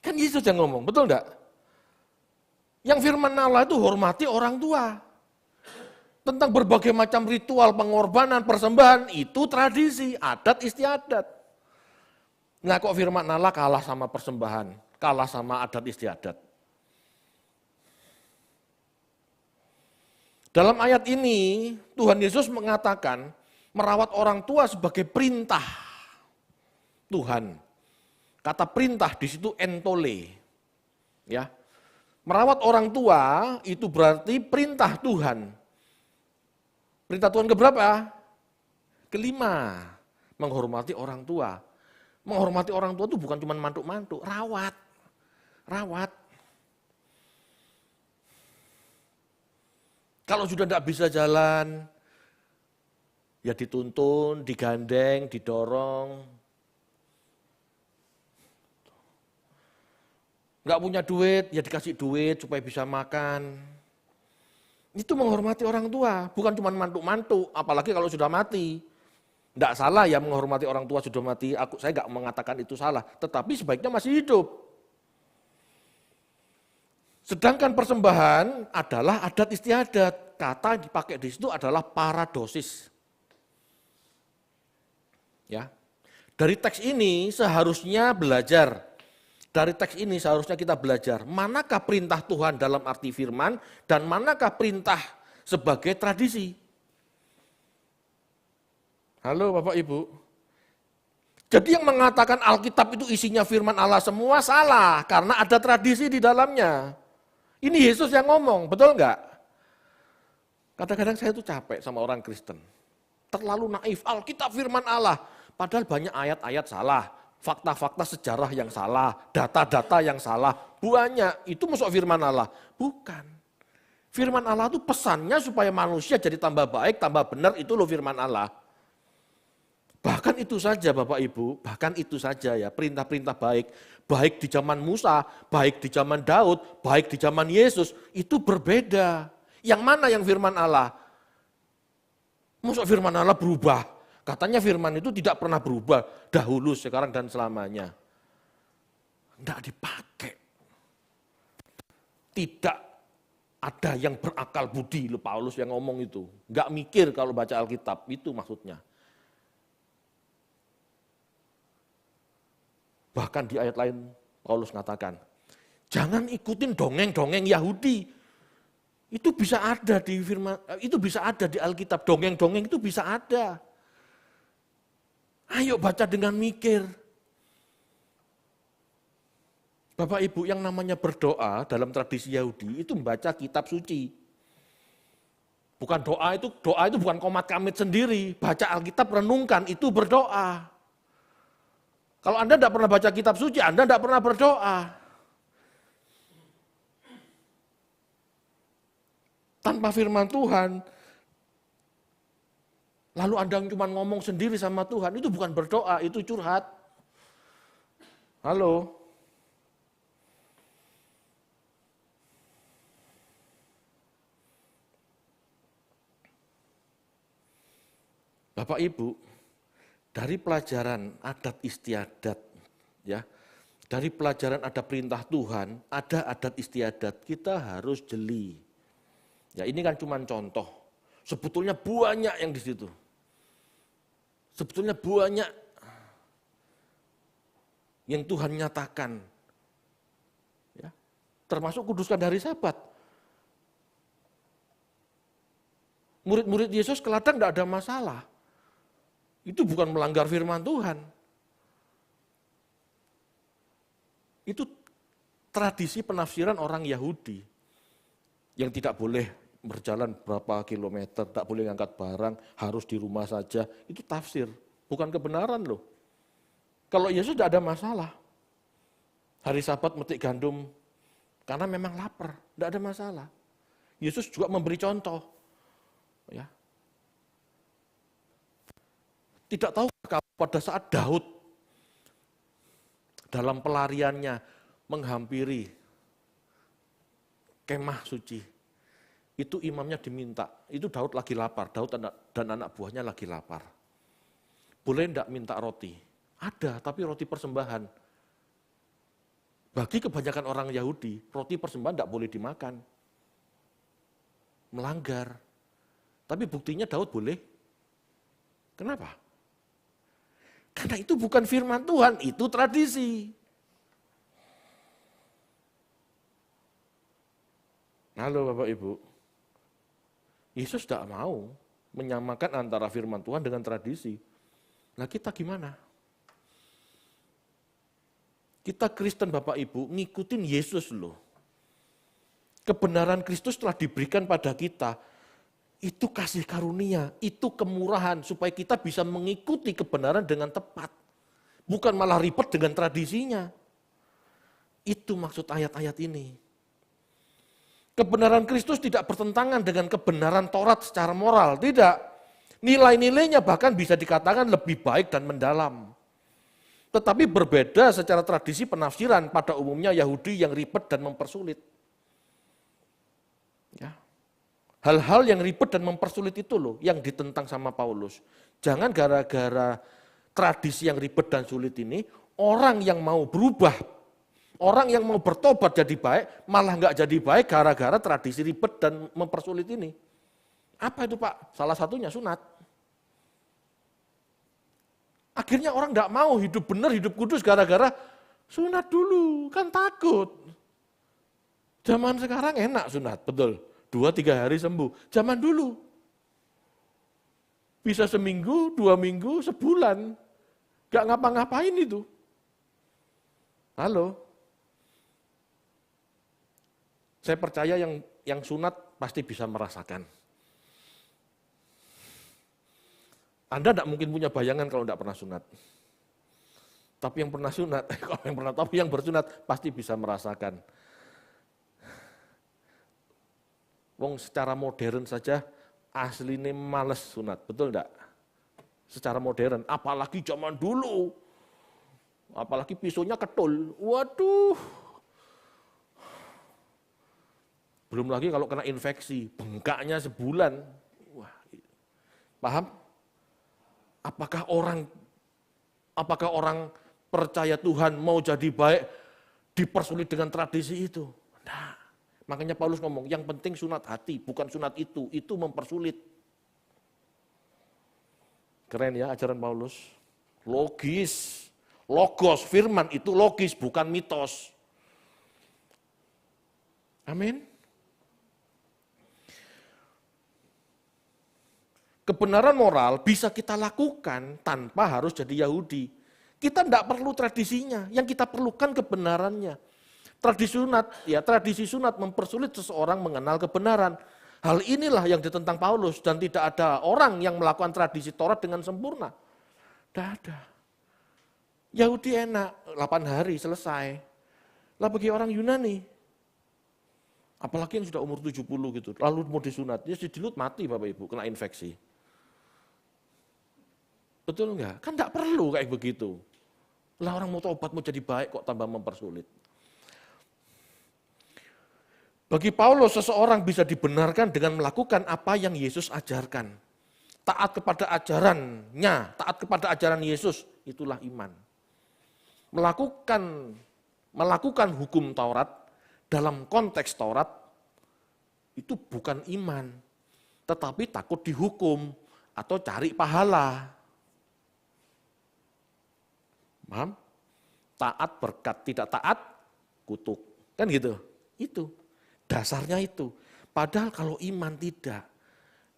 Kan Yesus yang ngomong, betul enggak? Yang firman Allah itu hormati orang tua. Tentang berbagai macam ritual, pengorbanan, persembahan, itu tradisi, adat istiadat. Nah kok firman Allah kalah sama persembahan, kalah sama adat istiadat. Dalam ayat ini, Tuhan Yesus mengatakan, merawat orang tua sebagai perintah Tuhan. Kata perintah di situ entole. Ya. Merawat orang tua itu berarti perintah Tuhan. Perintah Tuhan keberapa? Kelima, menghormati orang tua. Menghormati orang tua itu bukan cuma mantuk-mantuk, rawat. Rawat. Kalau sudah tidak bisa jalan, ya dituntun, digandeng, didorong. Enggak punya duit, ya dikasih duit supaya bisa makan. Itu menghormati orang tua, bukan cuma mantuk-mantuk, apalagi kalau sudah mati. Tidak salah ya menghormati orang tua sudah mati, saya nggak mengatakan itu salah, tetapi sebaiknya masih hidup. Sedangkan persembahan adalah adat istiadat, kata yang dipakai di situ adalah paradosis. Ya, dari teks ini seharusnya kita belajar manakah perintah Tuhan dalam arti firman dan manakah perintah sebagai tradisi. Halo Bapak Ibu. Jadi yang mengatakan Alkitab itu isinya firman Allah semua salah karena ada tradisi di dalamnya. Ini Yesus yang ngomong, betul enggak? Kadang-kadang saya tuh capek sama orang Kristen. Terlalu naif, Alkitab firman Allah. Padahal banyak ayat-ayat salah. Fakta-fakta sejarah yang salah, data-data yang salah, banyak. Itu masuk firman Allah? Bukan. Firman Allah itu pesannya supaya manusia jadi tambah baik, tambah benar, itu loh firman Allah. Bahkan itu saja Bapak Ibu, bahkan itu saja ya, perintah-perintah baik. Baik di zaman Musa, baik di zaman Daud, baik di zaman Yesus, itu berbeda. Yang mana yang firman Allah? Masuk firman Allah berubah. Katanya firman itu tidak pernah berubah dahulu, sekarang, dan selamanya. Tidak dipakai. Tidak ada yang berakal budi, Paulus yang ngomong itu. Enggak mikir kalau baca Alkitab, itu maksudnya. Bahkan di ayat lain Paulus mengatakan, jangan ikutin dongeng-dongeng Yahudi. Itu bisa ada di firman, itu bisa ada di Alkitab, dongeng-dongeng itu bisa ada. Ayo baca dengan mikir. Bapak Ibu, yang namanya berdoa dalam tradisi Yahudi itu membaca kitab suci. Bukan doa itu bukan komat kamit sendiri. Baca Alkitab, renungkan, itu berdoa. Kalau Anda tidak pernah baca kitab suci, Anda tidak pernah berdoa. Tanpa firman Tuhan, lalu Anda cuma ngomong sendiri sama Tuhan, itu bukan berdoa, itu curhat. Halo? Bapak Ibu, dari pelajaran adat istiadat, ya, dari pelajaran ada perintah Tuhan, ada adat istiadat, kita harus jeli. Ya ini kan cuma contoh. Sebetulnya banyak yang di situ. Sebetulnya banyak yang Tuhan nyatakan. Ya, termasuk kuduskan hari Sabat. Murid-murid Yesus ke ladang tidak ada masalah. Itu bukan melanggar firman Tuhan. Itu tradisi penafsiran orang Yahudi yang tidak boleh berjalan berapa kilometer, tak boleh ngangkat barang, harus di rumah saja. Itu tafsir, bukan kebenaran loh. Kalau Yesus tidak ada masalah. Hari Sabat metik gandum karena memang lapar, tidak ada masalah. Yesus juga memberi contoh. Ya. Tidak tahu pada saat Daud dalam pelariannya menghampiri kemah suci, itu imamnya diminta, itu Daud lagi lapar, Daud dan anak buahnya lagi lapar. Boleh enggak minta roti? Ada, tapi roti persembahan. Bagi kebanyakan orang Yahudi, roti persembahan enggak boleh dimakan. Melanggar. Tapi buktinya Daud boleh. Kenapa? Karena itu bukan firman Tuhan, itu tradisi. Halo Bapak Ibu, Yesus tidak mau menyamakan antara firman Tuhan dengan tradisi. Nah kita gimana? Kita Kristen Bapak Ibu ngikutin Yesus loh. Kebenaran Kristus telah diberikan pada kita. Itu kasih karunia, itu kemurahan supaya kita bisa mengikuti kebenaran dengan tepat. Bukan malah ribet dengan tradisinya. Itu maksud ayat-ayat ini. Kebenaran Kristus tidak bertentangan dengan kebenaran Taurat secara moral, tidak. Nilai-nilainya bahkan bisa dikatakan lebih baik dan mendalam. Tetapi berbeda secara tradisi penafsiran, pada umumnya Yahudi yang ribet dan mempersulit. Ya. Hal-hal yang ribet dan mempersulit itu loh yang ditentang sama Paulus. Jangan gara-gara tradisi yang ribet dan sulit ini, orang yang mau berubah, orang yang mau bertobat jadi baik, malah nggak jadi baik gara-gara tradisi ribet dan mempersulit ini. Apa itu Pak? Salah satunya sunat. Akhirnya orang nggak mau hidup benar, hidup kudus gara-gara sunat dulu, kan takut. Zaman sekarang enak sunat, betul. 2-3 hari sembuh. Zaman dulu. Bisa seminggu, 2 minggu, sebulan. Gak ngapa-ngapain itu. Halo. Saya percaya yang sunat pasti bisa merasakan. Anda tidak mungkin punya bayangan kalau tidak pernah sunat. Tapi yang pernah sunat, tapi yang bersunat pasti bisa merasakan. Wong secara modern saja aslinya males sunat, betul enggak? Secara modern, apalagi zaman dulu. Apalagi pisaunya ketul, waduh. Belum lagi kalau kena infeksi, bengkaknya sebulan. Wah, paham? Apakah orang percaya Tuhan mau jadi baik dipersulit dengan tradisi itu? Nah. Makanya Paulus ngomong, yang penting sunat hati, bukan sunat itu mempersulit. Keren ya ajaran Paulus. Logis, logos, firman itu logis, bukan mitos. Amin. Kebenaran moral bisa kita lakukan tanpa harus jadi Yahudi. Kita tidak perlu tradisinya, yang kita perlukan kebenarannya. Tradisi sunat mempersulit seseorang mengenal kebenaran. Hal inilah yang ditentang Paulus dan tidak ada orang yang melakukan tradisi Taurat dengan sempurna. Tidak ada. Yahudi enak, 8 hari selesai. Lah bagi orang Yunani, apalagi yang sudah umur 70 gitu, lalu mau disunat, ya dilut mati Bapak Ibu, kena infeksi. Betul enggak? Kan tidak perlu kayak begitu. Lah orang mau tobat, mau jadi baik kok tambah mempersulit. Bagi Paulus, seseorang bisa dibenarkan dengan melakukan apa yang Yesus ajarkan. Taat kepada ajarannya, taat kepada ajaran Yesus, itulah iman. Melakukan hukum Taurat dalam konteks Taurat, itu bukan iman, tetapi takut dihukum atau cari pahala. Paham? Taat berkat, tidak taat kutuk. Kan gitu? Itu. Dasarnya itu. Padahal kalau iman tidak.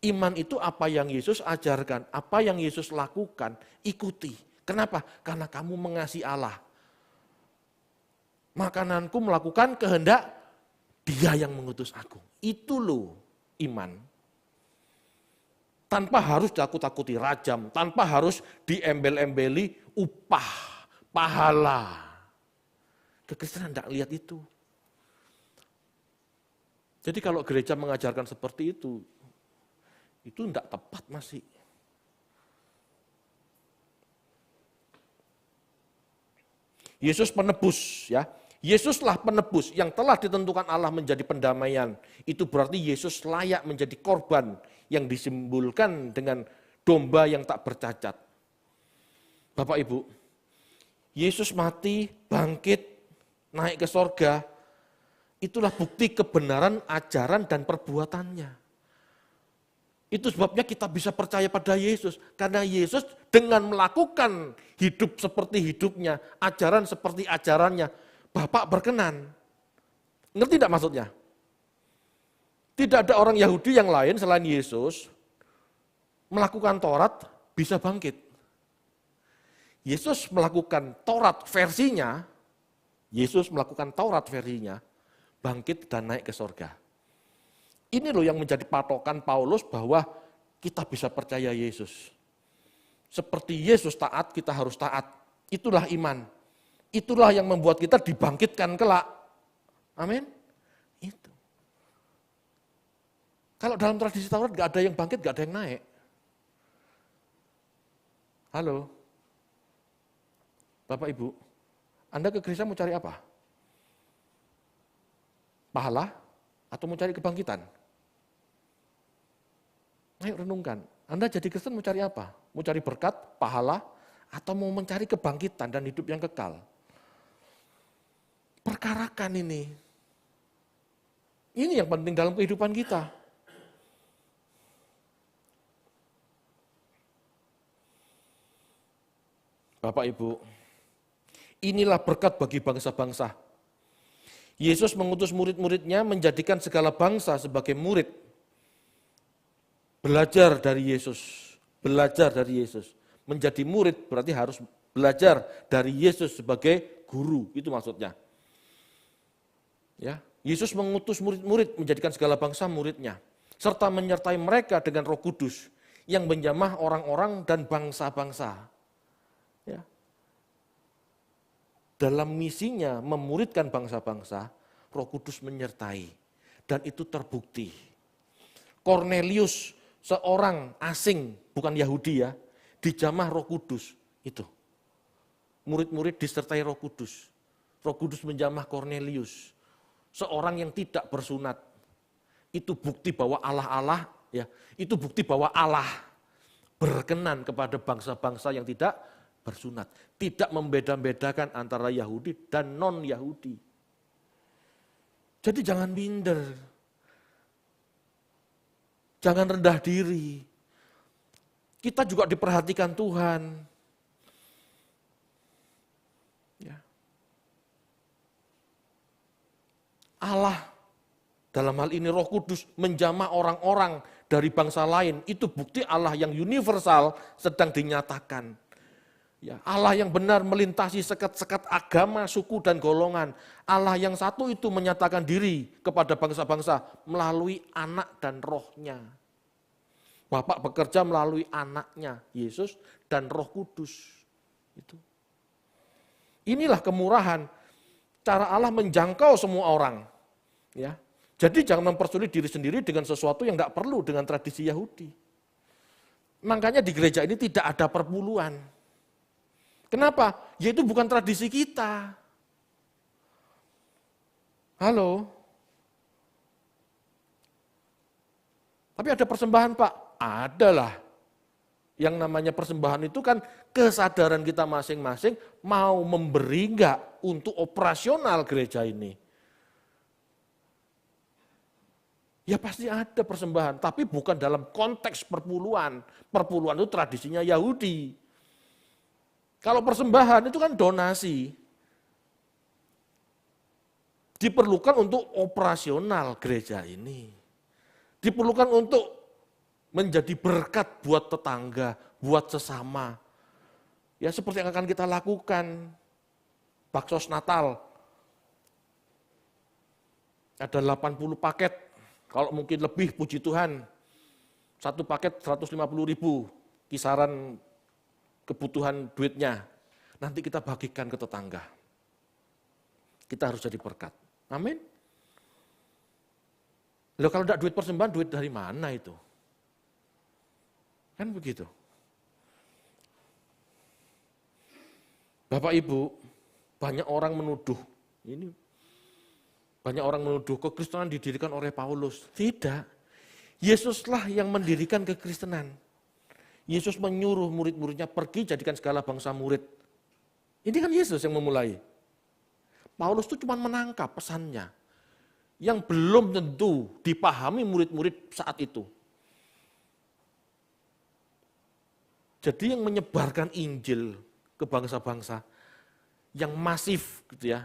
Iman itu apa yang Yesus ajarkan, apa yang Yesus lakukan, ikuti. Kenapa? Karena kamu mengasihi Allah. Makananku melakukan kehendak Dia yang mengutus aku. Itu loh iman. Tanpa harus takut-takuti rajam, tanpa harus diembel-embeli upah, pahala. Kekristenan tidak lihat itu. Jadi kalau gereja mengajarkan seperti itu tidak tepat masih. Yesus penebus ya. Yesuslah penebus yang telah ditentukan Allah menjadi pendamaian. Itu berarti Yesus layak menjadi korban yang disimbolkan dengan domba yang tak bercacat. Bapak Ibu, Yesus mati, bangkit, naik ke sorga. Itulah bukti kebenaran ajaran dan perbuatannya. Itu sebabnya kita bisa percaya pada Yesus. Karena Yesus dengan melakukan hidup seperti hidupnya, ajaran seperti ajarannya, Bapak berkenan. Ngerti tidak maksudnya? Tidak ada orang Yahudi yang lain selain Yesus melakukan Taurat bisa bangkit. Yesus melakukan Taurat versinya, bangkit dan naik ke sorga. Ini loh yang menjadi patokan Paulus bahwa kita bisa percaya Yesus. Seperti Yesus taat, kita harus taat. Itulah iman. Itulah yang membuat kita dibangkitkan kelak. Amin. Itu. Kalau dalam tradisi Taurat gak ada yang bangkit, gak ada yang naik. Halo. Bapak Ibu, Anda ke gereja mau cari apa? Pahala atau mau cari kebangkitan? Ayo renungkan. Anda jadi Kristen mau cari apa? Mau cari berkat, pahala, atau mau mencari kebangkitan dan hidup yang kekal? Perkarakan ini. Ini yang penting dalam kehidupan kita. Bapak Ibu, inilah berkat bagi bangsa-bangsa. Yesus mengutus murid-muridnya menjadikan segala bangsa sebagai murid. Belajar dari Yesus. Menjadi murid berarti harus belajar dari Yesus sebagai guru, itu maksudnya. Ya, Yesus mengutus murid-murid menjadikan segala bangsa muridnya, serta menyertai mereka dengan Roh Kudus yang menjamah orang-orang dan bangsa-bangsa. Ya. Dalam misinya memuridkan bangsa-bangsa, Roh Kudus menyertai dan itu terbukti. Kornelius, seorang asing, bukan Yahudi ya, dijamah Roh Kudus itu. Murid-murid disertai Roh Kudus. Roh Kudus menjamah Kornelius. Seorang yang tidak bersunat, itu bukti bahwa Allah ya, itu bukti bahwa Allah berkenan kepada bangsa-bangsa yang tidak bersunat, tidak membeda-bedakan antara Yahudi dan non-Yahudi. Jadi jangan minder, jangan rendah diri. Kita juga diperhatikan Tuhan. Ya. Allah dalam hal ini Roh Kudus menjamah orang-orang dari bangsa lain. Itu bukti Allah yang universal sedang dinyatakan. Ya, Allah yang benar melintasi sekat-sekat agama, suku, dan golongan. Allah yang satu itu menyatakan diri kepada bangsa-bangsa melalui anak dan rohnya. Bapak bekerja melalui anaknya, Yesus, dan Roh Kudus. Itu. Inilah kemurahan, cara Allah menjangkau semua orang. Ya, jadi jangan mempersulit diri sendiri dengan sesuatu yang tidak perlu dengan tradisi Yahudi. Makanya di gereja ini tidak ada perpuluhan. Kenapa? Ya itu bukan tradisi kita. Halo? Tapi ada persembahan Pak? Adalah. Yang namanya persembahan itu kan kesadaran kita masing-masing mau memberi enggak untuk operasional gereja ini. Ya pasti ada persembahan, tapi bukan dalam konteks perpuluhan. Perpuluhan itu tradisinya Yahudi. Kalau persembahan itu kan donasi. Diperlukan untuk operasional gereja ini. Diperlukan untuk menjadi berkat buat tetangga, buat sesama. Ya seperti yang akan kita lakukan. Baksos Natal. Ada 80 paket. Kalau mungkin lebih, puji Tuhan, satu paket 150.000, kisaran kebutuhan duitnya. Nanti kita bagikan ke tetangga. Kita harus jadi berkat. Amin. Loh kalau tidak duit persembahan, duit dari mana itu? Kan begitu. Bapak Ibu, banyak orang menuduh, ini banyak orang menuduh kekristenan didirikan oleh Paulus. Tidak, Yesuslah yang mendirikan kekristenan. Yesus menyuruh murid-muridnya pergi jadikan segala bangsa murid. Ini kan Yesus yang memulai. Paulus itu cuma menangkap pesannya yang belum tentu dipahami murid-murid saat itu. Jadi yang menyebarkan Injil ke bangsa-bangsa yang masif gitu ya,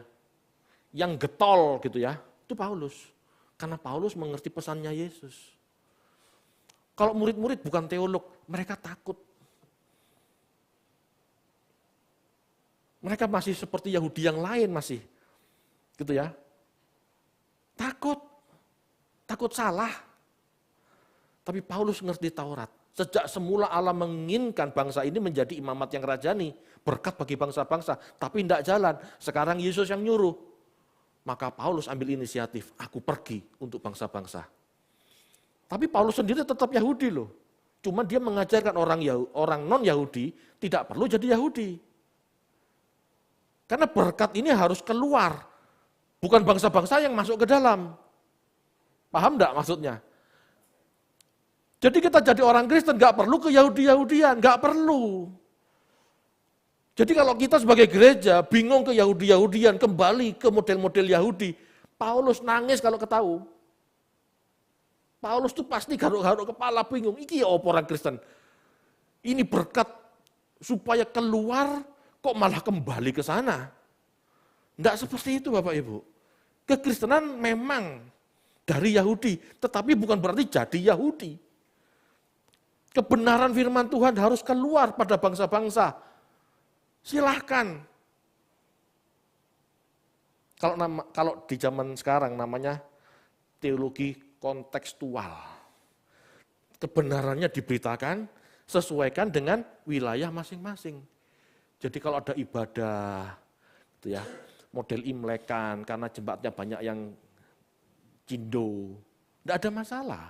yang getol gitu ya, itu Paulus. Karena Paulus mengerti pesannya Yesus. Kalau murid-murid bukan teolog, mereka takut. Mereka masih seperti Yahudi yang lain masih. Gitu ya. Takut salah. Tapi Paulus ngerti Taurat. Sejak semula Allah menginginkan bangsa ini menjadi imamat yang rajani, berkat bagi bangsa-bangsa, tapi tidak jalan. Sekarang Yesus yang nyuruh. Maka Paulus ambil inisiatif, aku pergi untuk bangsa-bangsa. Tapi Paulus sendiri tetap Yahudi loh. Cuma dia mengajarkan orang non-Yahudi tidak perlu jadi Yahudi. Karena berkat ini harus keluar. Bukan bangsa-bangsa yang masuk ke dalam. Paham enggak maksudnya? Jadi kita jadi orang Kristen nggak perlu ke Yahudi-Yahudian, nggak perlu. Jadi kalau kita sebagai gereja bingung ke Yahudi-Yahudian, kembali ke model-model Yahudi, Paulus nangis kalau ketahu. Paulus tuh pasti garuk-garuk kepala bingung, iki ya orang Kristen. Ini berkat supaya keluar, kok malah kembali ke sana. Nggak seperti itu Bapak Ibu. Kekristenan memang dari Yahudi, tetapi bukan berarti jadi Yahudi. Kebenaran firman Tuhan harus keluar pada bangsa-bangsa. Silahkan. Kalau di zaman sekarang namanya teologi kontekstual. Kebenarannya diberitakan, sesuaikan dengan wilayah masing-masing. Jadi kalau ada ibadah, gitu ya, model Imlekan, karena jemaatnya banyak yang Cindo, tidak ada masalah.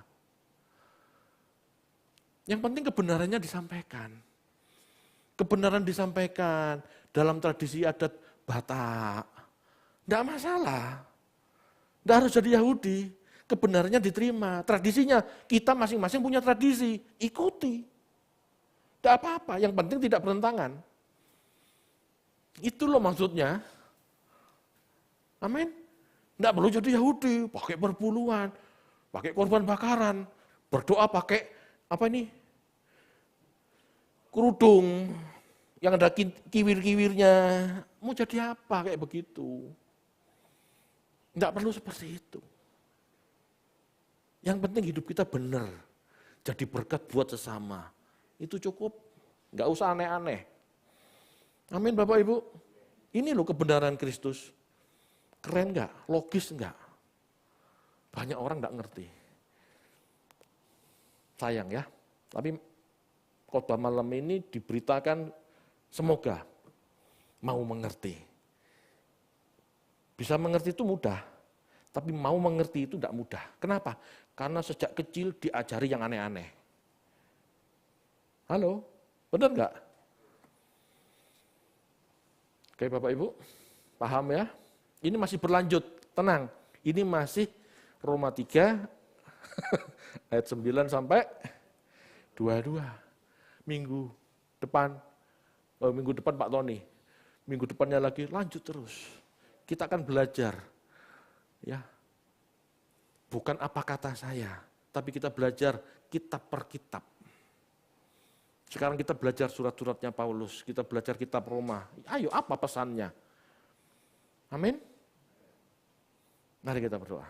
Yang penting kebenarannya disampaikan. Kebenaran disampaikan dalam tradisi adat Batak. Tidak masalah. Tidak harus jadi Yahudi. Kebenarannya diterima. Tradisinya, kita masing-masing punya tradisi. Ikuti. Tidak apa-apa, yang penting tidak berentangan. Itu loh maksudnya. Amin. Tidak perlu jadi Yahudi, pakai perpuluhan, pakai korban bakaran, berdoa pakai apa ini? Kerudung yang ada kiwir-kiwirnya, mau jadi apa kayak begitu? Enggak perlu seperti itu. Yang penting hidup kita benar, jadi berkat buat sesama. Itu cukup, enggak usah aneh-aneh. Amin Bapak Ibu. Ini loh kebenaran Kristus. Keren enggak? Logis enggak? Banyak orang enggak ngerti. Sayang ya, tapi khotbah malam ini diberitakan semoga mau mengerti. Bisa mengerti itu mudah, tapi mau mengerti itu tidak mudah. Kenapa? Karena sejak kecil diajari yang aneh-aneh. Halo, benar enggak? Oke Bapak Ibu, paham ya? Ini masih berlanjut, tenang. Ini masih Roma 3 ayat 9 sampai 22. Minggu depan Pak Tony, minggu depannya lagi lanjut terus. Kita akan belajar, ya, bukan apa kata saya, tapi kita belajar kitab per kitab. Sekarang kita belajar surat-suratnya Paulus, kita belajar kitab Roma. Ayo, apa pesannya? Amin. Mari kita berdoa.